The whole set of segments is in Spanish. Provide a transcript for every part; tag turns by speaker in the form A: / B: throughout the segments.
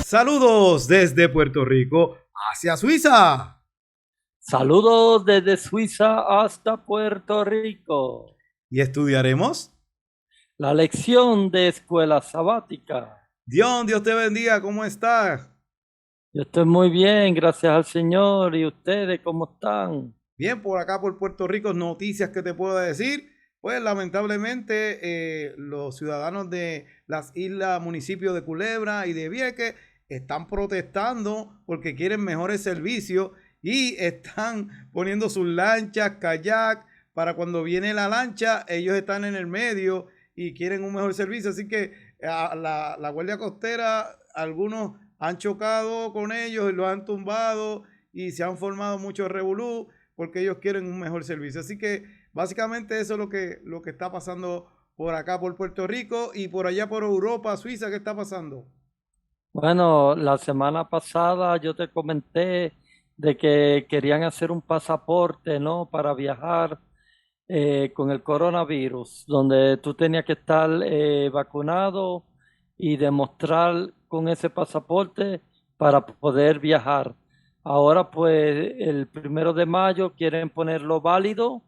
A: Saludos desde Puerto Rico hacia Suiza.
B: Saludos desde Suiza hasta Puerto Rico.
A: Y estudiaremos.
B: La lección de escuela sabática.
A: Dios te bendiga. ¿Cómo estás?
B: Yo estoy muy bien, gracias al Señor. ¿Y ustedes cómo están?
A: Bien, por acá por Puerto Rico, noticias que te puedo decir. Pues lamentablemente los ciudadanos de las islas, municipios de Culebra y de Vieques están protestando porque quieren mejores servicios y están poniendo sus lanchas, kayak, para cuando viene la lancha, ellos están en el medio y quieren un mejor servicio. Así que la Guardia Costera, algunos han chocado con ellos y los han tumbado y se han formado muchos revolú porque ellos quieren un mejor servicio. Así que básicamente eso es lo que está pasando por acá, por Puerto Rico y por allá por Europa, Suiza. ¿Qué está pasando?
B: Bueno, la semana pasada yo te comenté de que querían hacer un pasaporte, ¿no? Para viajar con el coronavirus, donde tú tenías que estar vacunado y demostrar con ese pasaporte para poder viajar. Ahora, pues, el 1 de mayo quieren ponerlo válido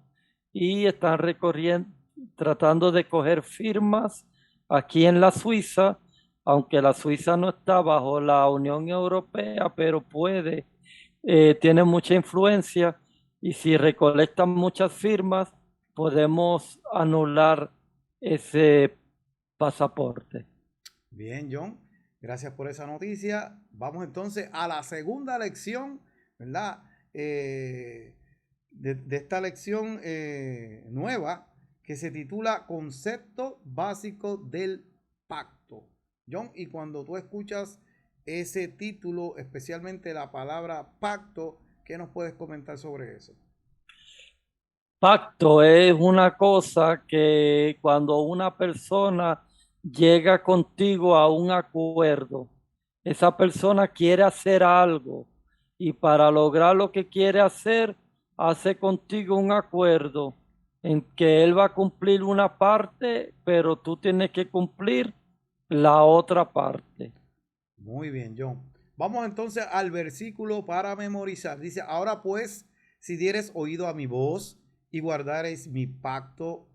B: y están recorriendo, tratando de coger firmas aquí en la Suiza, aunque la Suiza no está bajo la Unión Europea, pero tiene mucha influencia y si recolectan muchas firmas, podemos anular ese pasaporte.
A: Bien, John, gracias por esa noticia. Vamos entonces a la segunda lección, ¿verdad? De esta lección nueva que se titula Concepto básico del pacto. John, y cuando tú escuchas ese título, especialmente la palabra pacto, ¿qué nos puedes comentar sobre eso?
B: Pacto es una cosa que cuando una persona llega contigo a un acuerdo, esa persona quiere hacer algo y para lograr lo que quiere hacer, hace contigo un acuerdo en que él va a cumplir una parte, pero tú tienes que cumplir la otra parte.
A: Muy bien, John. Vamos entonces al versículo para memorizar. Dice, ahora pues, si dieres oído a mi voz y guardareis mi pacto,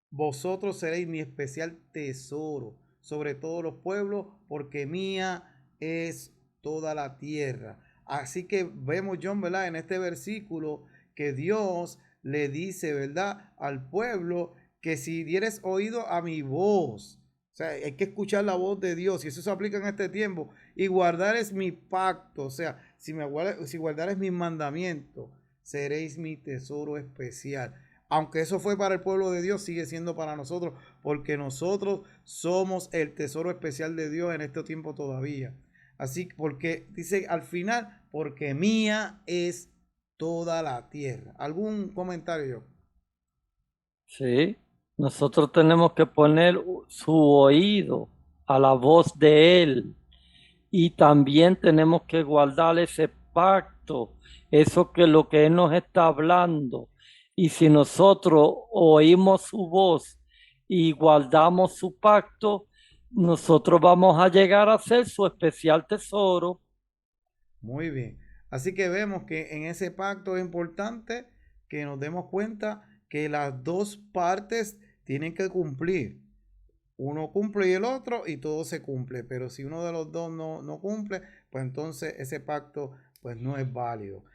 A: vosotros seréis mi especial tesoro sobre todos los pueblos, porque mía es toda la tierra. Así que vemos, John, ¿verdad? En este versículo que Dios le dice, ¿verdad? Al pueblo que si dieres oído a mi voz, o sea, hay que escuchar la voz de Dios y eso se aplica en este tiempo. Y guardar es mi pacto, o sea, si guardares mis mandamientos, seréis mi tesoro especial. Aunque eso fue para el pueblo de Dios, sigue siendo para nosotros, porque nosotros somos el tesoro especial de Dios en este tiempo todavía. Así, porque dice al final, porque mía es toda la tierra. ¿Algún comentario?
B: Sí, nosotros tenemos que poner su oído a la voz de Él y también tenemos que guardar ese pacto, eso que lo que Él nos está hablando. Y si nosotros oímos su voz y guardamos su pacto, nosotros vamos a llegar a ser su especial tesoro.
A: Muy bien. Así que vemos que en ese pacto es importante que nos demos cuenta que las dos partes tienen que cumplir. Uno cumple y el otro y todo se cumple. Pero si uno de los dos no cumple, pues entonces ese pacto pues no es válido.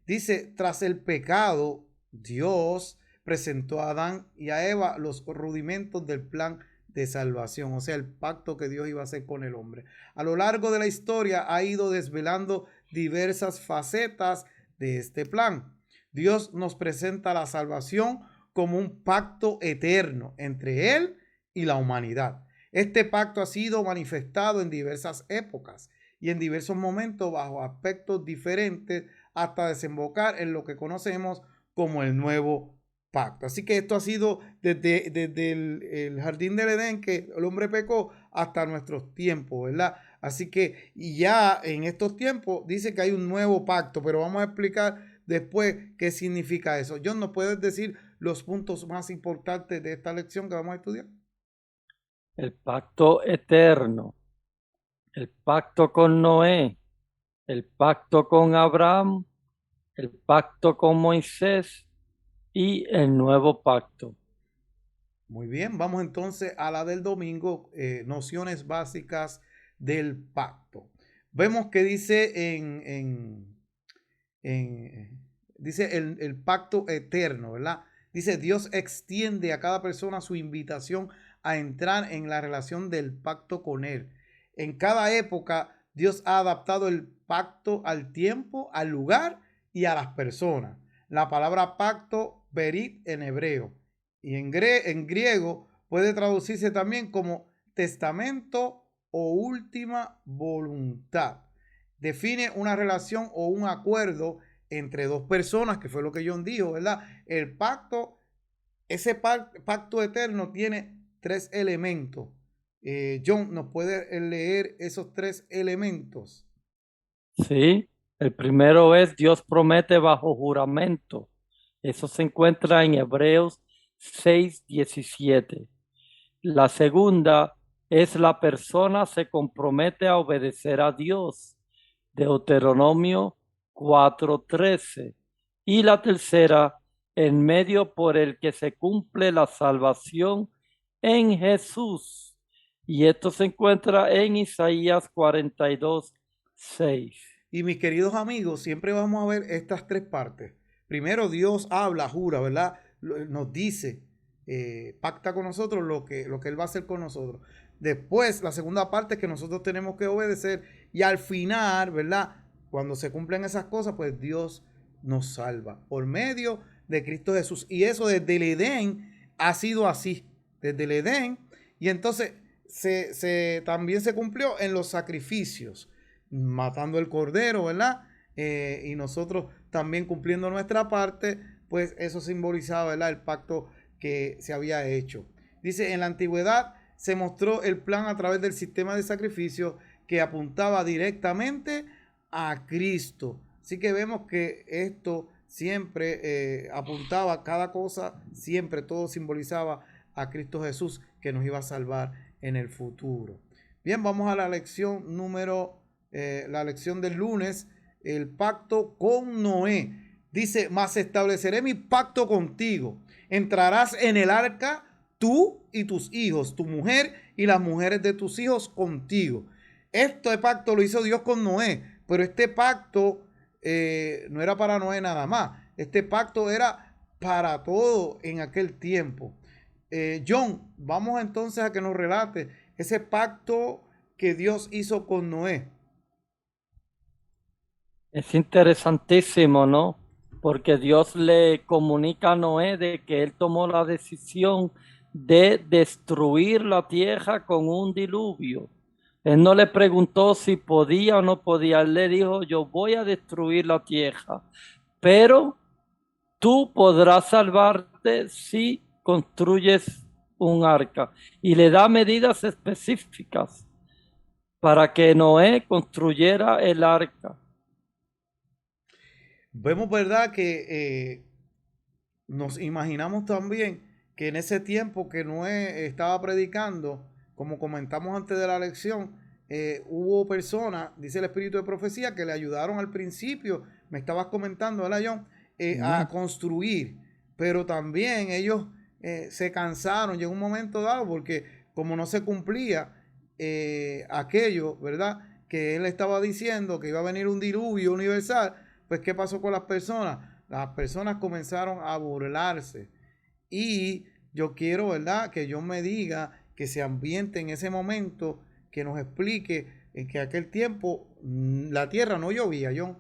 A: Dice, tras el pecado, Dios presentó a Adán y a Eva los rudimentos del plan de salvación, o sea, el pacto que Dios iba a hacer con el hombre. A lo largo de la historia ha ido desvelando diversas facetas de este plan. Dios nos presenta la salvación como un pacto eterno entre Él y la humanidad. Este pacto ha sido manifestado en diversas épocas y en diversos momentos bajo aspectos diferentes hasta desembocar en lo que conocemos como el nuevo pacto. Así que esto ha sido desde el jardín del Edén, que el hombre pecó, hasta nuestros tiempos, ¿verdad? Así que, y ya en estos tiempos dice que hay un nuevo pacto, pero vamos a explicar después qué significa eso. John, ¿nos puedes decir los puntos más importantes de esta lección que vamos a estudiar?
B: El pacto eterno el pacto con Noé, el pacto con Abraham, el pacto con Moisés y el nuevo pacto.
A: Muy bien, vamos entonces a la del domingo, nociones básicas del pacto. Vemos que dice dice el pacto eterno, ¿verdad? Dice, Dios extiende a cada persona su invitación a entrar en la relación del pacto con Él. En cada época, Dios ha adaptado el pacto al tiempo, al lugar y a las personas. La palabra pacto, berit en hebreo, y en griego puede traducirse también como testamento o última voluntad. Define una relación o un acuerdo entre dos personas, que fue lo que John dijo, ¿verdad? El pacto, ese pacto eterno tiene tres elementos. John, ¿nos puede leer esos tres elementos?
B: Sí, el primero es Dios promete bajo juramento. Eso se encuentra en Hebreos 6:17. La segunda es la persona se compromete a obedecer a Dios. Deuteronomio 4:13. Y la tercera, el medio por el que se cumple la salvación en Jesús. Y esto se encuentra en Isaías 42:6.
A: Y mis queridos amigos, siempre vamos a ver estas tres partes. Primero, Dios habla, jura, ¿verdad? Nos dice, pacta con nosotros lo que Él va a hacer con nosotros. Después, la segunda parte es que nosotros tenemos que obedecer. Y al final, ¿verdad? Cuando se cumplen esas cosas, pues Dios nos salva por medio de Cristo Jesús. Y eso desde el Edén ha sido así. Desde el Edén. Y entonces también se cumplió en los sacrificios, matando el cordero, ¿verdad? Y nosotros también cumpliendo nuestra parte, pues eso simbolizaba, ¿verdad? El pacto que se había hecho. Dice, en la antigüedad se mostró el plan a través del sistema de sacrificio que apuntaba directamente a Cristo. Así que vemos que esto siempre apuntaba, cada cosa, siempre todo simbolizaba a Cristo Jesús que nos iba a salvar en el futuro. Bien, vamos a la lección la lección del lunes, el pacto con Noé. Dice, mas estableceré mi pacto contigo. Entrarás en el arca tú y tus hijos, tu mujer y las mujeres de tus hijos contigo. Este pacto lo hizo Dios con Noé, pero este pacto no era para Noé nada más. Este pacto era para todo en aquel tiempo. John, vamos entonces a que nos relate ese pacto que Dios hizo con Noé.
B: Es interesantísimo, ¿no? Porque Dios le comunica a Noé de que él tomó la decisión de destruir la tierra con un diluvio. Él no le preguntó si podía o no podía. Él le dijo, yo voy a destruir la tierra, pero tú podrás salvarte si construyes un arca. Y le da medidas específicas para que Noé construyera el arca.
A: Vemos, ¿verdad? Que nos imaginamos también que en ese tiempo que Noé estaba predicando, como comentamos antes de la lección, hubo personas, dice el espíritu de profecía, que le ayudaron al principio, me estabas comentando, ¿verdad, John? A construir, pero también ellos se cansaron, llegó un momento dado, porque como no se cumplía aquello, ¿verdad? Que él estaba diciendo que iba a venir un diluvio universal, pues ¿qué pasó con las personas? Las personas comenzaron a burlarse. Y yo quiero, ¿verdad? Que John me diga, que se ambiente en ese momento, que nos explique en que aquel tiempo la tierra no llovía, John.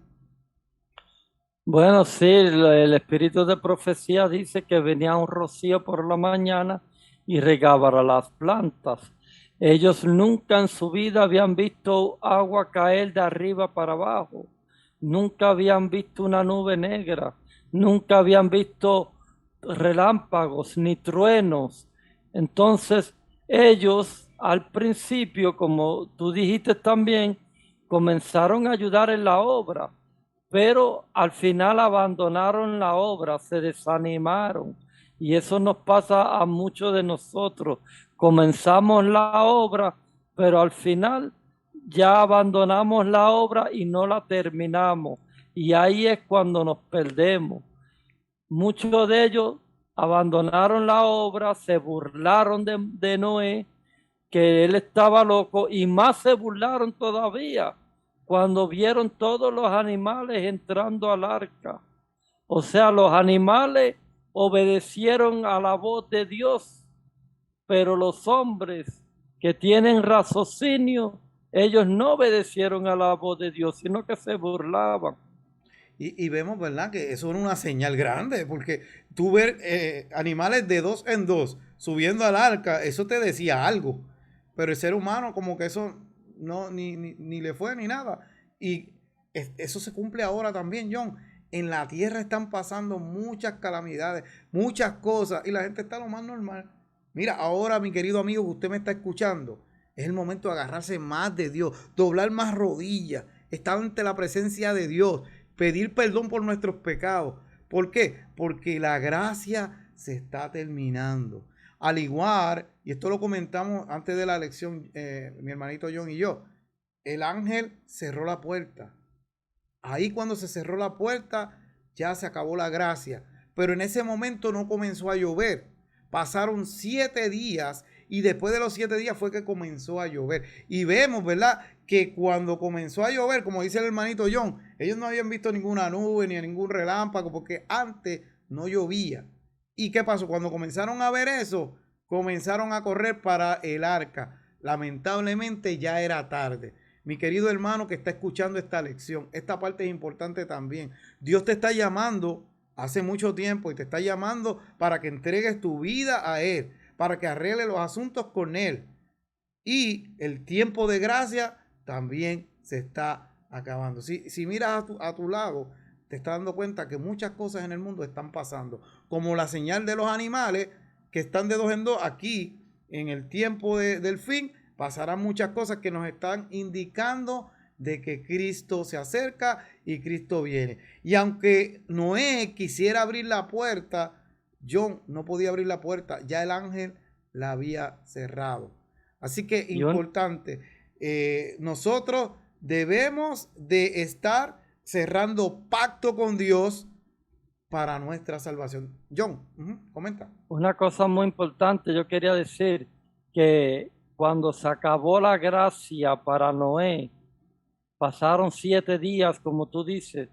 B: Bueno, sí, el espíritu de profecía dice que venía un rocío por la mañana y regaba las plantas. Ellos nunca en su vida habían visto agua caer de arriba para abajo, nunca habían visto una nube negra, nunca habían visto relámpagos ni truenos. Entonces, ellos al principio, como tú dijiste también, comenzaron a ayudar en la obra, pero al final abandonaron la obra, se desanimaron. Y eso nos pasa a muchos de nosotros. Comenzamos la obra, pero al final ya abandonamos la obra y no la terminamos. Y ahí es cuando nos perdemos. Muchos de ellos abandonaron la obra, se burlaron de Noé, que él estaba loco, y más se burlaron todavía cuando vieron todos los animales entrando al arca. O sea, los animales obedecieron a la voz de Dios, pero los hombres que tienen raciocinio, ellos no obedecieron a la voz de Dios, sino que se burlaban.
A: Y vemos, ¿verdad? Que eso era una señal grande, porque tú ver animales de dos en dos subiendo al arca, eso te decía algo. Pero el ser humano como que eso no, ni le fue ni nada. Y eso se cumple ahora también, John. En la tierra están pasando muchas calamidades, muchas cosas, y la gente está lo más normal. Mira, ahora, mi querido amigo, que usted me está escuchando, es el momento de agarrarse más de Dios, doblar más rodillas, estar ante la presencia de Dios, pedir perdón por nuestros pecados. ¿Por qué? Porque la gracia se está terminando. Al igual, y esto lo comentamos antes de la lección, mi hermanito John y yo, el ángel cerró la puerta. Ahí cuando se cerró la puerta, ya se acabó la gracia. Pero en ese momento no comenzó a llover. Pasaron 7 días y después de los 7 días fue que comenzó a llover. Y vemos, ¿verdad? Que cuando comenzó a llover, como dice el hermanito John, ellos no habían visto ninguna nube ni ningún relámpago porque antes no llovía. ¿Y qué pasó? Cuando comenzaron a ver eso, comenzaron a correr para el arca. Lamentablemente ya era tarde. Mi querido hermano que está escuchando esta lección, esta parte es importante también. Dios te está llamando hace mucho tiempo y te está llamando para que entregues tu vida a Él, para que arregle los asuntos con Él. Y el tiempo de gracia también se está acabando. Si miras a tu lado, te estás dando cuenta que muchas cosas en el mundo están pasando. Como la señal de los animales que están de dos en dos aquí en el tiempo del fin, pasarán muchas cosas que nos están indicando de que Cristo se acerca y Cristo viene. Y aunque Noé quisiera abrir la puerta, John no podía abrir la puerta, ya el ángel la había cerrado. Así que
B: Y un,
A: importante, nosotros debemos de estar cerrando pacto con Dios para nuestra salvación. John, comenta.
B: una cosa muy importante, yo quería decir que cuando se acabó la gracia para Noé, pasaron 7 días, como tú dices,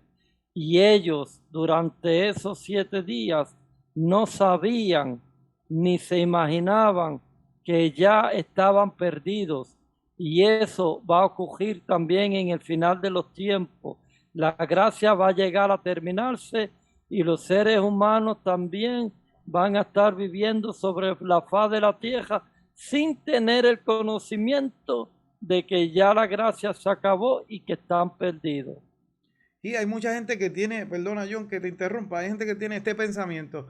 B: y ellos durante esos 7 días no sabían ni se imaginaban que ya estaban perdidos. Y eso va a ocurrir también en el final de los tiempos. La gracia va a llegar a terminarse y los seres humanos también van a estar viviendo sobre la faz de la tierra sin tener el conocimiento de que ya la gracia se acabó y que están perdidos.
A: Y hay mucha gente que tiene, perdona John que te interrumpa, hay gente que tiene este pensamiento,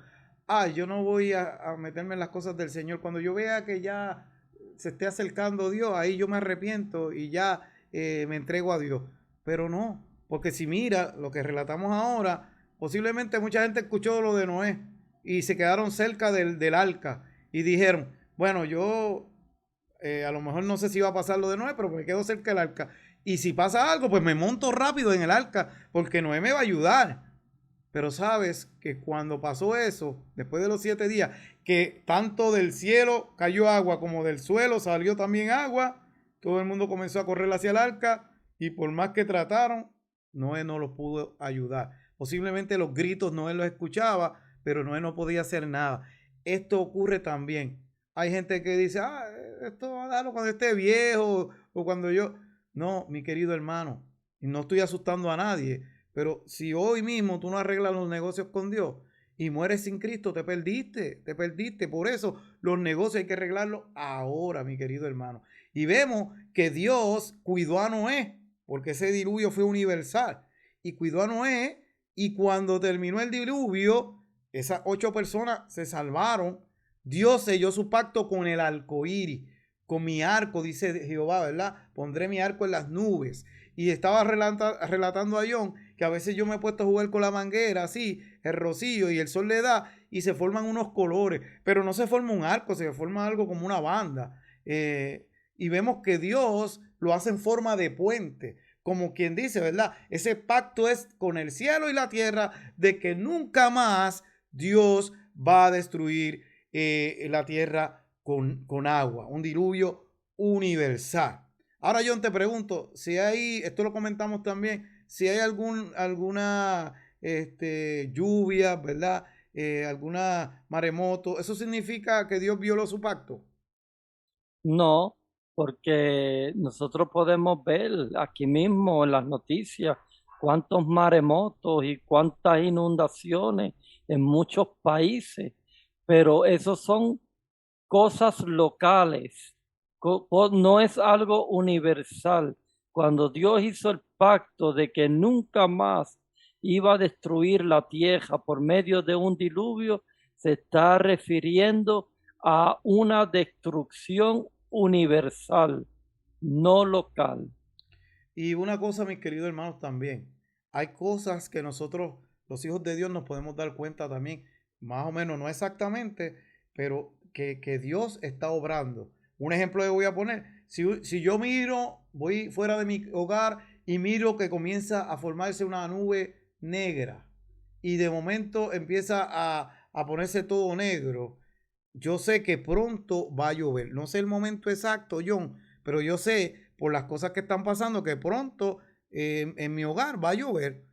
A: yo no voy a meterme en las cosas del Señor. Cuando yo vea que ya se esté acercando Dios, ahí yo me arrepiento y ya me entrego a Dios. Pero no, porque si mira lo que relatamos ahora, posiblemente mucha gente escuchó lo de Noé y se quedaron cerca del arca y dijeron, bueno, yo a lo mejor no sé si va a pasar lo de Noé, pero me quedo cerca del arca. Y si pasa algo, pues me monto rápido en el arca, porque Noé me va a ayudar. Pero sabes que cuando pasó eso, después de los 7 días, que tanto del cielo cayó agua como del suelo salió también agua, todo el mundo comenzó a correr hacia el arca y por más que trataron, Noé no los pudo ayudar. Posiblemente los gritos Noé los escuchaba, pero Noé no podía hacer nada. Esto ocurre también. Hay gente que dice, esto va a darlo cuando esté viejo o cuando yo... No, mi querido hermano, y no estoy asustando a nadie, pero si hoy mismo tú no arreglas los negocios con Dios y mueres sin Cristo, te perdiste, te perdiste. Por eso los negocios hay que arreglarlos ahora, mi querido hermano. Y vemos que Dios cuidó a Noé, porque ese diluvio fue universal, y cuidó a Noé, y cuando terminó el diluvio, esas 8 personas se salvaron. Dios selló su pacto con el arco iris, con mi arco, dice Jehová, ¿verdad? Pondré mi arco en las nubes. Y estaba relatando a John que a veces yo me he puesto a jugar con la manguera, así, el rocío y el sol le da y se forman unos colores, pero no se forma un arco, se forma algo como una banda. Y vemos que Dios lo hace en forma de puente, como quien dice, ¿verdad? Ese pacto es con el cielo y la tierra de que nunca más Dios va a destruir la tierra con agua, un diluvio universal. Ahora John, te pregunto, si hay, esto lo comentamos también, si hay alguna lluvia, ¿verdad? Alguna maremoto, ¿eso significa que Dios violó su pacto?
B: No, porque nosotros podemos ver aquí mismo en las noticias cuántos maremotos y cuántas inundaciones en muchos países, pero esos son cosas locales, no es algo universal. Cuando Dios hizo el pacto de que nunca más iba a destruir la tierra por medio de un diluvio, se está refiriendo a una destrucción universal, no local.
A: Y una cosa, mis queridos hermanos, también, hay cosas que nosotros, los hijos de Dios, nos podemos dar cuenta también, más o menos, no exactamente, pero que Dios está obrando. Un ejemplo que voy a poner, si yo miro, voy fuera de mi hogar y miro que comienza a formarse una nube negra y de momento empieza a ponerse todo negro, yo sé que pronto va a llover. No sé el momento exacto, John, pero yo sé por las cosas que están pasando que pronto en mi hogar va a llover.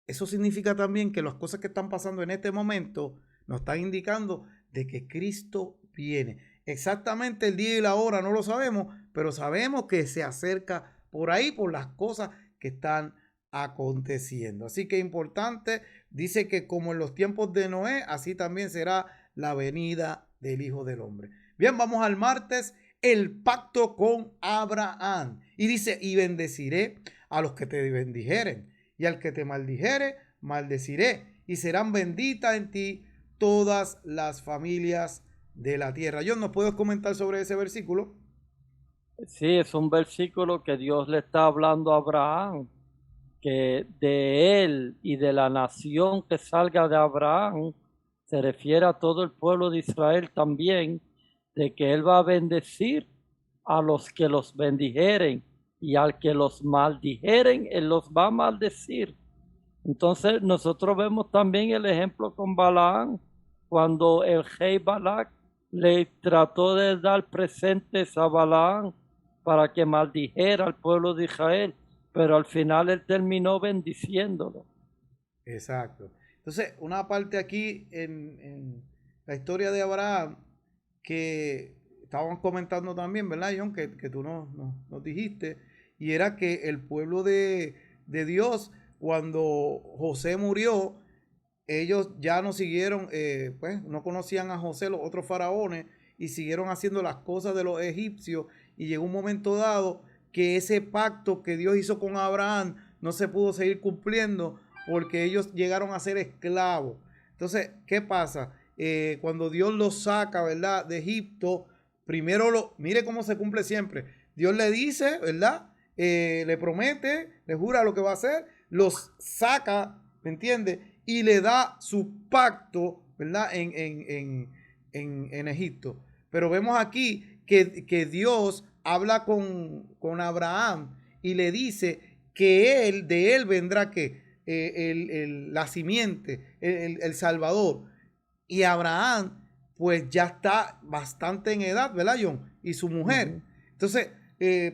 A: Eso significa también que las cosas que están pasando en este momento nos están indicando de que Cristo viene. Exactamente el día y la hora no lo sabemos, pero sabemos que se acerca por ahí por las cosas que están aconteciendo. Así que importante, dice que como en los tiempos de Noé, así también será la venida del Hijo del Hombre. Bien, vamos al martes, el pacto con Abraham. Y dice, y bendeciré a los que te bendijeren, y al que te maldijere, maldeciré, y serán benditas en ti todas las familias de la tierra. Yo no puedo comentar sobre ese versículo.
B: Sí, es un versículo que Dios le está hablando a Abraham, que de él y de la nación que salga de Abraham, se refiere a todo el pueblo de Israel también, de que él va a bendecir a los que los bendijeren y al que los maldijeren, él los va a maldecir. Entonces nosotros vemos también el ejemplo con Balaam, cuando el rey Balac le trató de dar presentes a Balaam para que maldijera al pueblo de Israel, pero al final él terminó bendiciéndolo.
A: Exacto. Entonces, una parte aquí en la historia de Abraham que estábamos comentando también, ¿verdad, John? Que tú nos dijiste, y era que el pueblo de Dios, cuando José murió, ellos ya no siguieron, pues no conocían a José, los otros faraones, y siguieron haciendo las cosas de los egipcios, y llegó un momento dado que ese pacto que Dios hizo con Abraham no se pudo seguir cumpliendo porque ellos llegaron a ser esclavos. Entonces, ¿qué pasa? Cuando Dios los saca, ¿verdad? De Egipto, mire cómo se cumple siempre. Dios le dice, ¿verdad? Le promete, le jura lo que va a hacer, los saca, ¿me entiendes? Y le da su pacto, ¿verdad? En Egipto. Pero vemos aquí que Dios habla con Abraham y le dice que de él vendrá que la simiente, el Salvador. Y Abraham, pues ya está bastante en edad, ¿verdad, John? Y su mujer.
B: Ujú.
A: Entonces,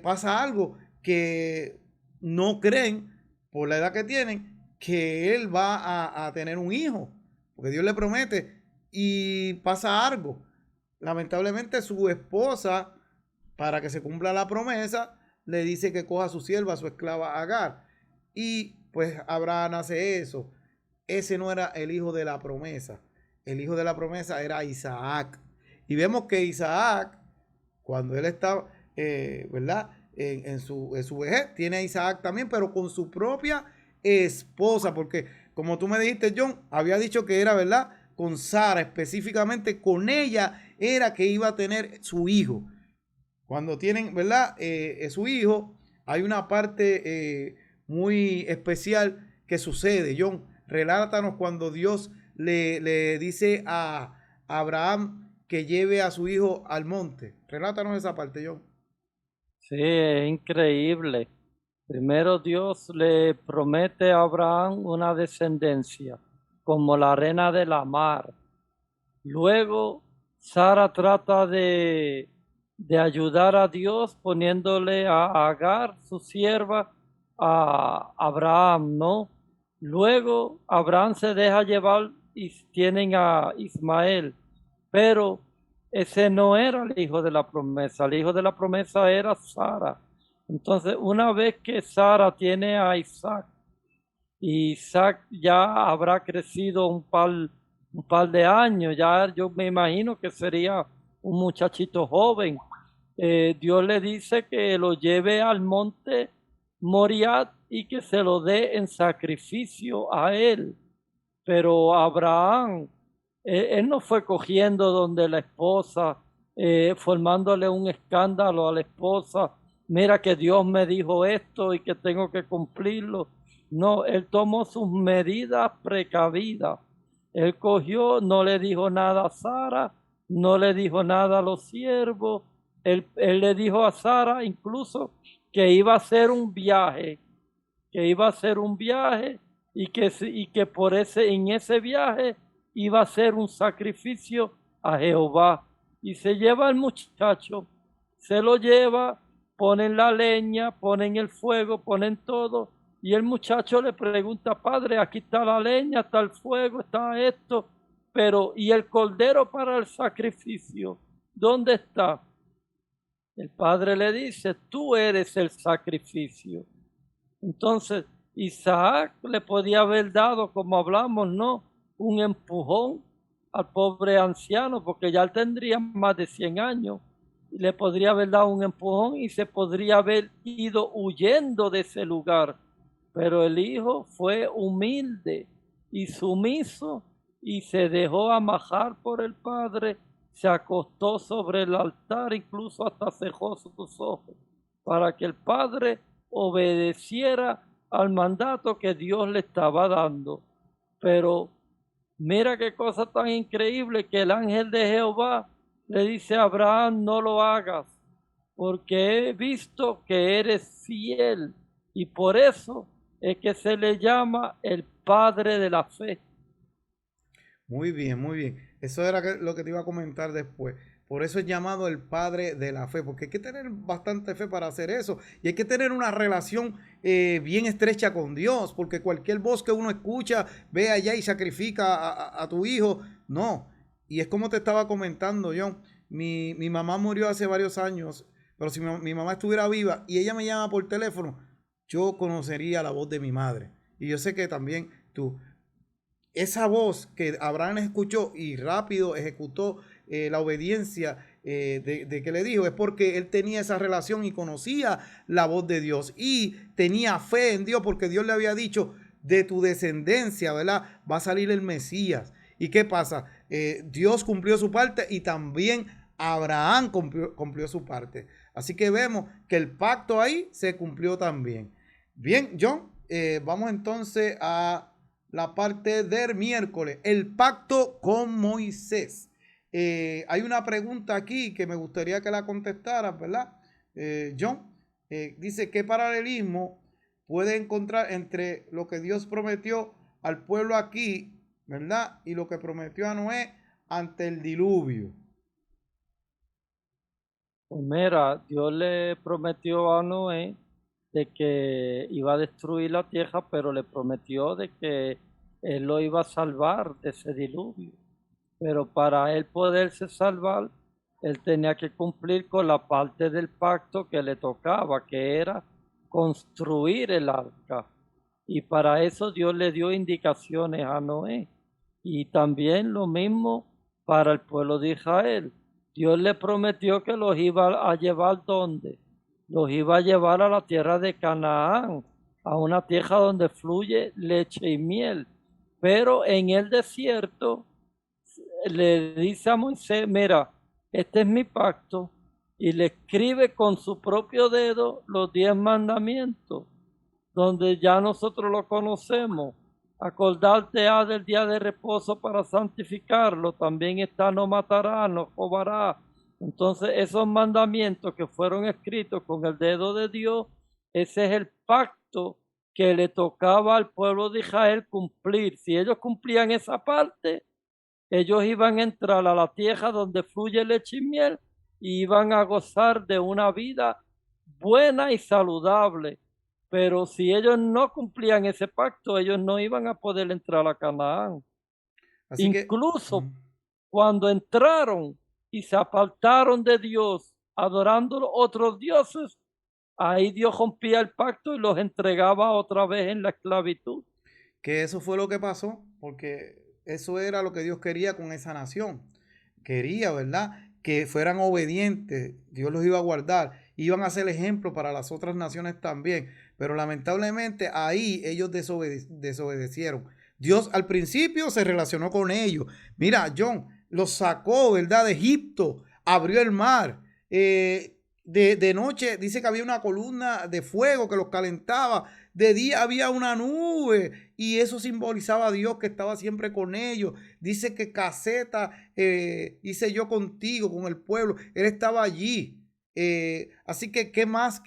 A: pasa algo que no creen, por la edad que tienen, que él va a tener un hijo. Porque Dios le promete. Y pasa algo. Lamentablemente, su esposa, para que se cumpla la promesa, le dice que coja a su sierva, a su esclava Agar. Y pues Abraham hace eso. Ese no era el hijo de la promesa. El hijo de la promesa era Isaac. Y vemos que Isaac, cuando él está, ¿verdad? En su vejez, tiene a Isaac también, pero con su propia esposa. Porque como tú me dijiste, John, había dicho que era, ¿verdad? Con Sara, específicamente con ella era que iba a tener su hijo. Cuando tienen, ¿verdad? Su hijo, hay una parte muy especial que sucede. John, relátanos cuando Dios le dice a Abraham que lleve a su hijo al monte. Relátanos esa parte, John.
B: Sí, es increíble. Primero Dios le promete a Abraham una descendencia como la arena de la mar. Luego Sara trata de ayudar a Dios poniéndole a Agar, su sierva, a Abraham, ¿no? Luego Abraham se deja llevar y tienen a Ismael, pero ese no era el hijo de la promesa, el hijo de la promesa era Sara. Entonces, una vez que Sara tiene a Isaac, y Isaac ya habrá crecido un par de años, ya yo me imagino que sería un muchachito joven. Dios le dice que lo lleve al monte Moriah y que se lo dé en sacrificio a él. Pero Abraham, él no fue cogiendo donde la esposa, formándole un escándalo a la esposa. Mira que Dios me dijo esto y que tengo que cumplirlo. No, él tomó sus medidas precavidas. Él cogió, no le dijo nada a Sara, no le dijo nada a los siervos. Él le dijo a Sara incluso que iba a hacer un viaje, que iba a hacer un viaje y que por en ese viaje iba a hacer un sacrificio a Jehová. Y se lleva al muchacho, se lo lleva, ponen la leña, ponen el fuego, ponen todo. Y el muchacho le pregunta, padre, aquí está la leña, está el fuego, está esto, pero ¿y el cordero para el sacrificio? ¿Dónde está? El padre le dice, tú eres el sacrificio. Entonces, Isaac le podía haber dado, como hablamos, ¿no? Un empujón al pobre anciano, porque ya él tendría más de 100 años. Y le podría haber dado un empujón y se podría haber ido huyendo de ese lugar. Pero el hijo fue humilde y sumiso y se dejó amajar por el padre, se acostó sobre el altar, incluso hasta cejó sus ojos, para que el padre obedeciera al mandato que Dios le estaba dando. Pero mira qué cosa tan increíble que el ángel de Jehová le dice a Abraham, no lo hagas, porque he visto que eres fiel y por eso es que se le llama el padre de la fe.
A: Muy bien, muy bien. Eso era lo que te iba a comentar después. Por eso es llamado el padre de la fe, porque hay que tener bastante fe para hacer eso. Y hay que tener una relación bien estrecha con Dios, porque cualquier voz que uno escucha, ve allá y sacrifica a tu hijo. No. Y es como te estaba comentando, John. Mi mamá murió hace varios años, pero si mi mamá estuviera viva y ella me llama por teléfono, yo conocería la voz de mi madre. Y yo sé que también tú esa voz que Abraham escuchó y rápido ejecutó la obediencia de que le dijo, es porque él tenía esa relación y conocía la voz de Dios y tenía fe en Dios porque Dios le había dicho, de tu descendencia, ¿verdad? Va a salir el Mesías. ¿Y qué pasa? Dios cumplió su parte y también Abraham cumplió su parte. Así que vemos que el pacto ahí se cumplió también. Bien, John, vamos entonces a la parte del miércoles, el pacto con Moisés. Hay una pregunta aquí que me gustaría que la contestaras, ¿verdad? John, dice, ¿qué paralelismo puede encontrar entre lo que Dios prometió al pueblo aquí, ¿verdad? Y lo que prometió a Noé ante el diluvio.
B: Pues mira, Dios le prometió a Noé de que iba a destruir la tierra, pero le prometió de que él lo iba a salvar de ese diluvio. Pero para él poderse salvar, él tenía que cumplir con la parte del pacto que le tocaba, que era construir el arca. Y para eso Dios le dio indicaciones a Noé. Y también lo mismo para el pueblo de Israel. Dios le prometió que los iba a llevar ¿dónde? Los iba a llevar a la tierra de Canaán, a una tierra donde fluye leche y miel. Pero en el desierto le dice a Moisés, mira, este es mi pacto, y le escribe con su propio dedo los 10 mandamientos, donde ya nosotros lo conocemos. Acordarte ha del día de reposo para santificarlo. También está no matarás, no robarás, Entonces, esos mandamientos que fueron escritos con el dedo de Dios, ese es el pacto que le tocaba al pueblo de Israel cumplir. Si ellos cumplían esa parte, ellos iban a entrar a la tierra donde fluye leche y miel y iban a gozar de una vida buena y saludable. Pero si ellos no cumplían ese pacto, ellos no iban a poder entrar a Canaán.
A: Así que,
B: Incluso
A: mm,
B: cuando entraron y se apartaron de Dios, adorando otros dioses, ahí Dios rompía el pacto y los entregaba otra vez en la esclavitud.
A: que eso fue lo que pasó, porque eso era lo que Dios quería con esa nación. Quería, ¿verdad? Que fueran obedientes, Dios los iba a guardar, iban a ser ejemplo para las otras naciones también, pero lamentablemente ahí ellos desobedecieron. Dios al principio se relacionó con ellos. Mira, John los sacó, ¿verdad? De Egipto, abrió el mar. De noche dice que había una columna de fuego que los calentaba. De día había una nube y eso simbolizaba a Dios que estaba siempre con ellos. Dice que caseta hice yo contigo, con el pueblo. Él estaba allí. Así que, ¿qué más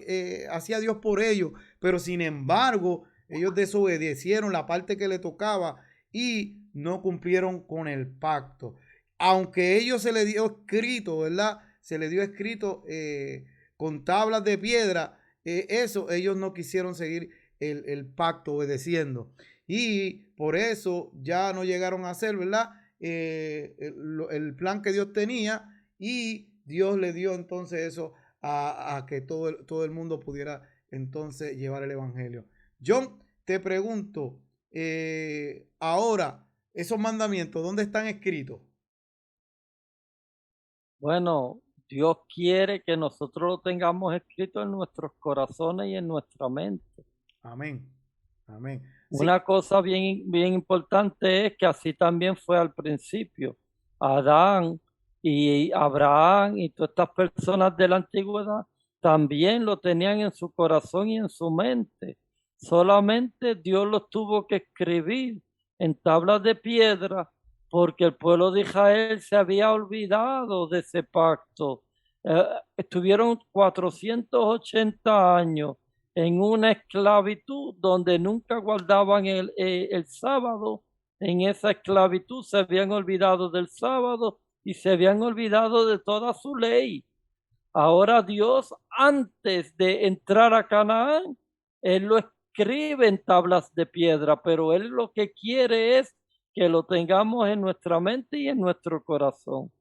A: hacía Dios por ellos? Pero sin embargo, ellos desobedecieron la parte que le tocaba y no cumplieron con el pacto. Aunque ellos se le dio escrito, ¿verdad? Se le dio escrito con tablas de piedra. Eso ellos no quisieron seguir el pacto obedeciendo. Y por eso ya no llegaron a hacer, ¿verdad? El plan que Dios tenía y Dios le dio entonces eso a que todo el mundo pudiera entonces llevar el evangelio. John, te pregunto, ahora, esos mandamientos, ¿dónde están escritos?
B: Bueno, Dios quiere que nosotros lo tengamos escrito en nuestros corazones y en nuestra mente.
A: Amén. Amén. Sí,
B: Una cosa bien, bien importante es que así también fue al principio. Adán y Abraham y todas estas personas de la antigüedad también lo tenían en su corazón y en su mente. Solamente Dios los tuvo que escribir en tablas de piedra porque el pueblo de Israel se había olvidado de ese pacto. Estuvieron 480 años en una esclavitud donde nunca guardaban el sábado. En esa esclavitud se habían olvidado del sábado y se habían olvidado de toda su ley. Ahora Dios, antes de entrar a Canaán, Él lo escribe en tablas de piedra, pero Él lo que quiere es que lo tengamos en nuestra mente y en nuestro corazón.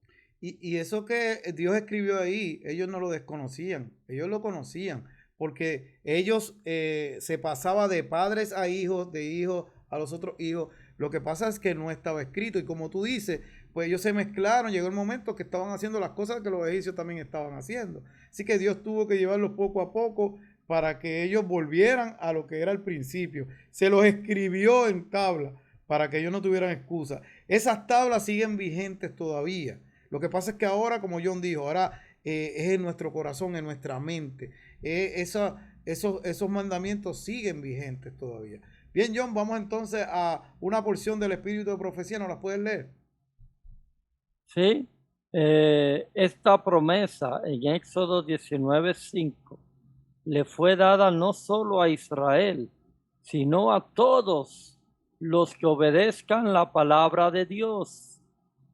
A: y eso que Dios escribió ahí, ellos no lo desconocían, ellos lo conocían, porque ellos se pasaba de padres a hijos, de hijos a los otros hijos. Lo que pasa es que no estaba escrito y como tú dices, pues ellos se mezclaron, llegó el momento que estaban haciendo las cosas que los egipcios también estaban haciendo. Así que Dios tuvo que llevarlos poco a poco para que ellos volvieran a lo que era al principio. Se los escribió en tabla para que ellos no tuvieran excusa. Esas tablas siguen vigentes todavía. Lo que pasa es que ahora, como John dijo, ahora es en nuestro corazón, en nuestra mente. Esos mandamientos siguen vigentes todavía. Bien, John, vamos entonces a una porción del Espíritu de Profecía. ¿Nos la puedes leer?
B: ¿Sí? Esta promesa en Éxodo 19:5 le fue dada no solo a Israel, sino a todos los que obedezcan la palabra de Dios,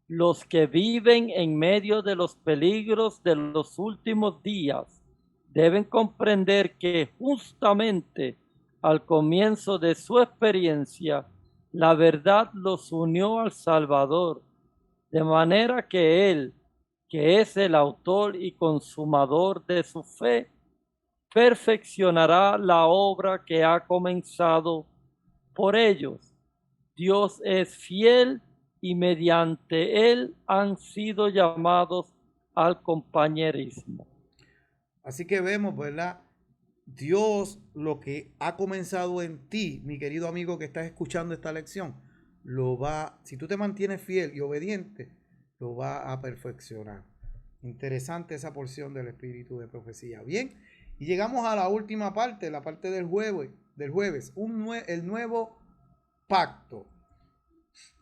B: los que viven en medio de los peligros de los últimos días. Deben comprender que justamente al comienzo de su experiencia, la verdad los unió al Salvador, de manera que Él, que es el autor y consumador de su fe, perfeccionará la obra que ha comenzado por ellos. Dios es fiel y mediante Él han sido llamados al compañerismo.
A: Así que vemos, ¿verdad? Dios lo que ha comenzado en ti, mi querido amigo que estás escuchando esta lección, lo va, si tú te mantienes fiel y obediente, lo va a perfeccionar. Interesante esa porción del espíritu de profecía. Bien, y llegamos a la última parte, la parte del jueves, el nuevo pacto.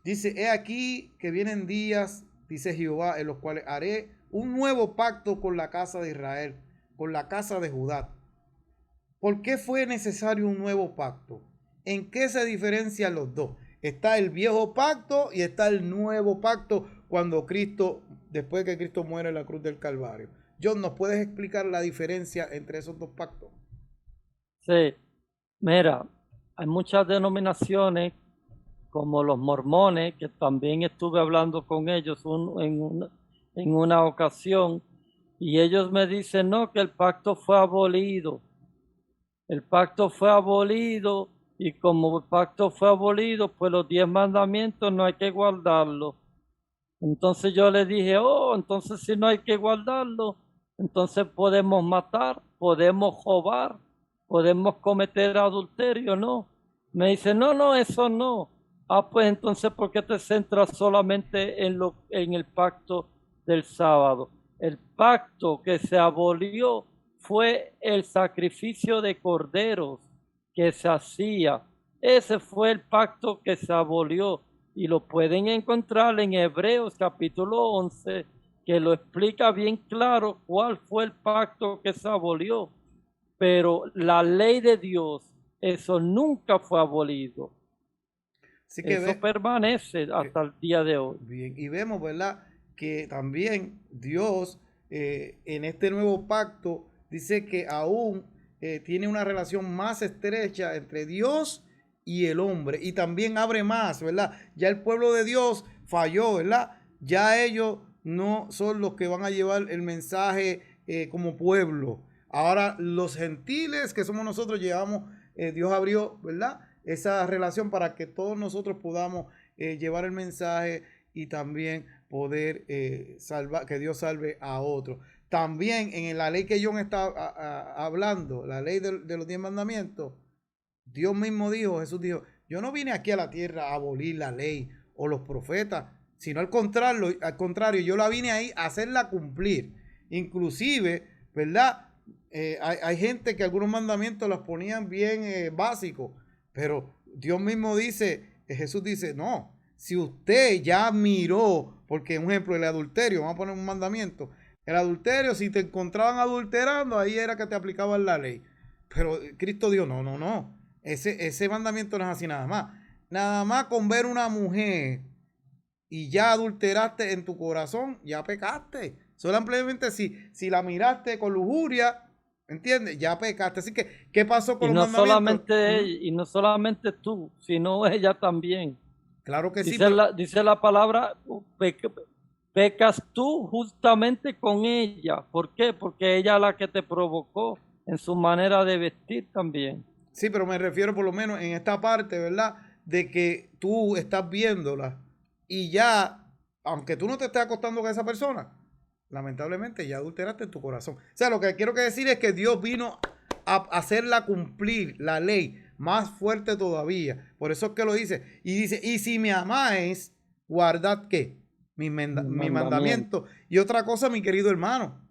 A: Dice, he aquí que vienen días, dice Jehová, en los cuales haré un nuevo pacto con la casa de Israel, con la casa de Judá. ¿Por qué fue necesario un nuevo pacto? ¿En qué se diferencian los dos? Está el viejo pacto y está el nuevo pacto cuando Cristo, después que Cristo muere en la cruz del Calvario. John, ¿nos puedes explicar la diferencia entre esos dos pactos?
B: Sí, mira, hay muchas denominaciones como los mormones, que también estuve hablando con ellos en una ocasión, y ellos me dicen, no, que el pacto fue abolido. El pacto fue abolido y como el pacto fue abolido, pues los 10 mandamientos no hay que guardarlos. Entonces yo le dije, oh, entonces si no hay que guardarlo, entonces podemos matar, podemos robar, podemos cometer adulterio, ¿no? Me dice, no, no, eso no. Ah, pues entonces, ¿por qué te centras solamente en el pacto del sábado? El pacto que se abolió fue el sacrificio de corderos que se hacía. Ese fue el pacto que se abolió y lo pueden encontrar en Hebreos capítulo 11, que lo explica bien claro cuál fue el pacto que se abolió. Pero la ley de Dios, eso nunca fue abolido.
A: Así que
B: Eso permanece
A: eh,
B: hasta el día de hoy.
A: bien, y vemos, ¿verdad? Que también Dios en este nuevo pacto dice que aún tiene una relación más estrecha entre Dios y el hombre. Y también abre más, ¿verdad? Ya el pueblo de Dios falló, ¿verdad? Ya ellos no son los que van a llevar el mensaje como pueblo. Ahora los gentiles que somos nosotros llevamos, Dios abrió, ¿verdad? Esa relación para que todos nosotros podamos llevar el mensaje y también poder salvar, que Dios salve a otros. También en la ley que John está hablando, la ley de los 10 mandamientos, Dios mismo dijo, Jesús dijo, yo no vine aquí a la tierra a abolir la ley o los profetas, sino al contrario, yo la vine ahí a hacerla cumplir. Inclusive, ¿verdad? Hay gente que algunos mandamientos los ponían bien básicos, pero Dios mismo dice, Jesús dice, no, si usted ya miró, porque un ejemplo, el adulterio, vamos a poner un mandamiento, el adulterio, si te encontraban adulterando, ahí era que te aplicaban la ley. Pero Cristo dijo, no, no, no, ese mandamiento no es así nada más. Nada más con ver una mujer y ya adulteraste en tu corazón, ya pecaste. Solamente si la miraste con lujuria, ¿entiendes? Ya pecaste. Así que, ¿qué pasó con
B: Y
A: los
B: no
A: mandamientos?
B: solamente ella, y no solamente tú, sino ella también.
A: Claro que sí,
B: Dice
A: pero
B: dice la palabra, pecas tú justamente con ella. ¿Por qué? Porque ella es la que te provocó en su manera de vestir también.
A: sí, pero me refiero por lo menos en esta parte, ¿verdad? De que tú estás viéndola y ya, aunque tú no te estés acostando con esa persona, lamentablemente ya adulteraste en tu corazón. O sea, lo que quiero que decir es que Dios vino a hacerla cumplir la ley más fuerte todavía. Por eso es que lo dice. Y dice, y si me amáis, guardad qué?
B: Mi
A: Mi
B: mandamiento.
A: mandamiento. Y otra cosa, mi querido hermano,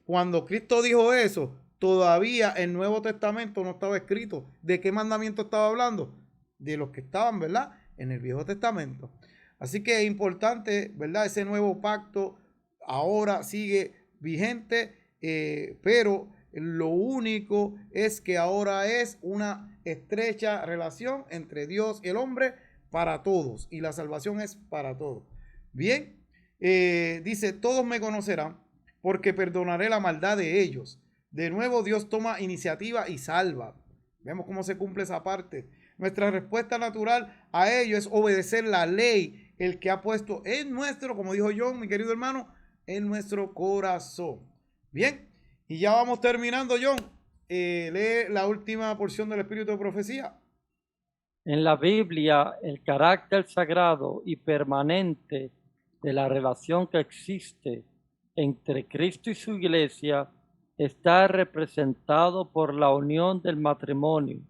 A: cuando Cristo dijo eso, todavía el Nuevo Testamento no estaba escrito. ¿De qué mandamiento estaba hablando? De los que estaban, ¿verdad? En el Viejo Testamento. Así que es importante, ¿verdad? Ese nuevo pacto ahora sigue vigente, pero lo único es que ahora es una estrecha relación entre Dios y el hombre para todos, y la salvación es para todos. Bien, dice, todos me conocerán porque perdonaré la maldad de ellos. De nuevo Dios toma iniciativa y salva. Vemos cómo se cumple esa parte. Nuestra respuesta natural a ello es obedecer la ley, el que ha puesto en nuestro, como dijo John, mi querido hermano, en nuestro corazón. Bien, y ya vamos terminando, John. Lee la última porción del Espíritu de Profecía.
B: En la Biblia, el carácter sagrado y permanente de la relación que existe entre Cristo y su iglesia está representado por la unión del matrimonio.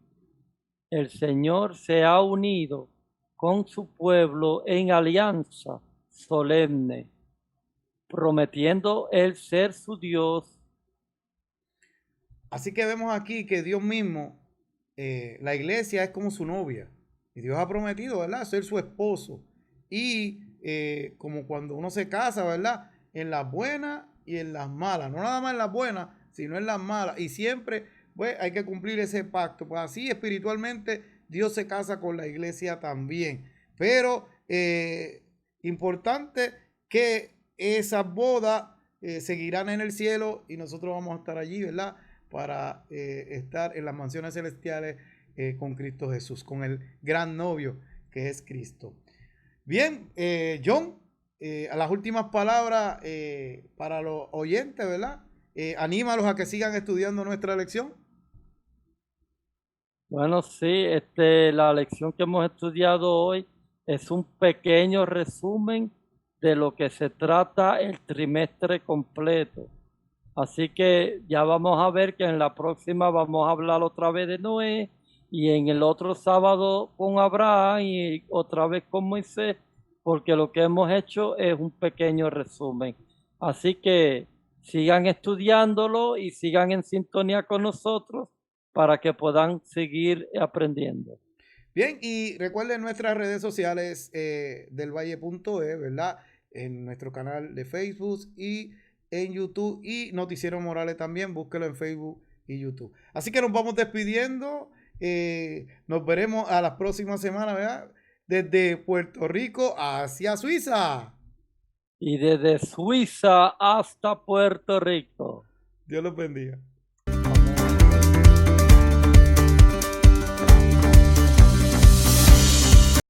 B: El Señor se ha unido con su pueblo en alianza solemne, prometiendo él ser su Dios.
A: Así que vemos aquí que Dios mismo, la iglesia es como su novia. Y Dios ha prometido, ¿verdad? Ser su esposo. Y como cuando uno se casa, ¿verdad? en las buenas y en las malas. No nada más en las buenas, sino en las malas. Y siempre pues, hay que cumplir ese pacto. Pues así espiritualmente Dios se casa con la iglesia también. Pero importante que esas bodas seguirán en el cielo y nosotros vamos a estar allí, ¿verdad? Para estar en las mansiones celestiales con Cristo Jesús, con el gran novio que es Cristo. Bien, John, a las últimas palabras para los oyentes, ¿verdad? Anímalos a que sigan estudiando nuestra lección.
B: Bueno, sí, la lección que hemos estudiado hoy es un pequeño resumen de lo que se trata el trimestre completo. Así que ya vamos a ver que en la próxima vamos a hablar otra vez de Noé y en el otro sábado con Abraham y otra vez con Moisés, porque lo que hemos hecho es un pequeño resumen. Así que sigan estudiándolo y sigan en sintonía con nosotros para que puedan seguir aprendiendo.
A: Bien, y recuerden nuestras redes sociales del Valle.e, ¿verdad? En nuestro canal de Facebook y en YouTube y Noticiero Morales también, búsquelo en Facebook y YouTube. Así que nos vamos despidiendo. Nos veremos a la próxima semana, ¿verdad? Desde Puerto Rico hacia Suiza.
B: Y desde Suiza hasta Puerto Rico.
A: Dios los bendiga.